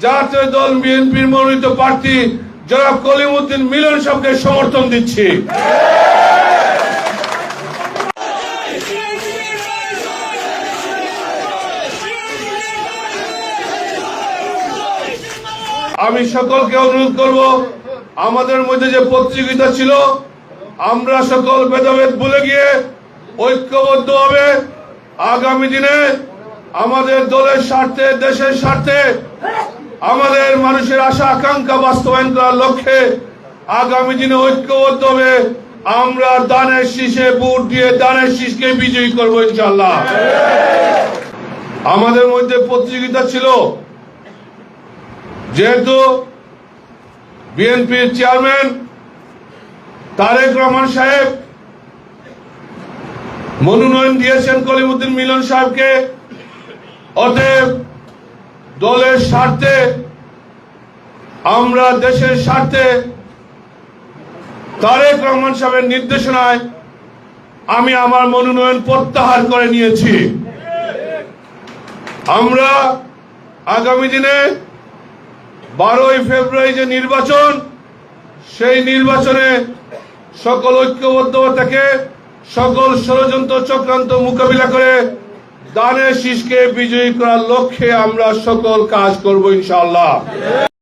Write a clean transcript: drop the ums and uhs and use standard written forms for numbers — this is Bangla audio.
জাতীয় দল বিএনপির মনোনীত প্রার্থী জনাব কলিমউদ্দিন মিলন সাহেবকে সমর্থন দিচ্ছি। আমি সকলকে অনুরোধ করব, আমাদের মধ্যে যে প্রতিযোগিতা ছিল আমরা সকল ভেদাভেদ ভুলে গিয়ে ঐক্যবদ্ধভাবে আগামী দিনে আমাদের দলের স্বার্থে, দেশের স্বার্থে, আমাদের মানুষের আশা আকাঙ্ক্ষা বাস্তবায়ন করার লক্ষ্যে আগামী দিনে ঐক্যবদ্ধভাবে আমরা দানের শীষে ভোট দিয়ে দানের শীষকে বিজয়ী করবো ইনশাআল্লাহ। আমাদের মধ্যে প্রতিযোগিতা ছিল, যেহেতু বিএনপির চেয়ারম্যান তারেক রহমান সাহেব মনোনয়ন দিয়েছেন কলিমউদ্দিন মিলন সাহেবকে, অতএব দলের স্বার্থে, আমরা দেশের স্বার্থে তারেক রহমান সাহেবের নির্দেশনায় আমি আমার মনোনয়ন প্রত্যাহার করে নিয়েছি। আমরা আগামী দিনে 12ই ফেব্রুয়ারি যে নির্বাচন, সেই নির্বাচনে সকল ঐক্যবদ্ধতা থেকে সকল ষড়যন্ত্র চক্রান্ত মোকাবিলা করে দানের শীষকে বিজয়ী করার লক্ষ্যে আমরা সকল কাজ করব ইনশাআল্লাহ।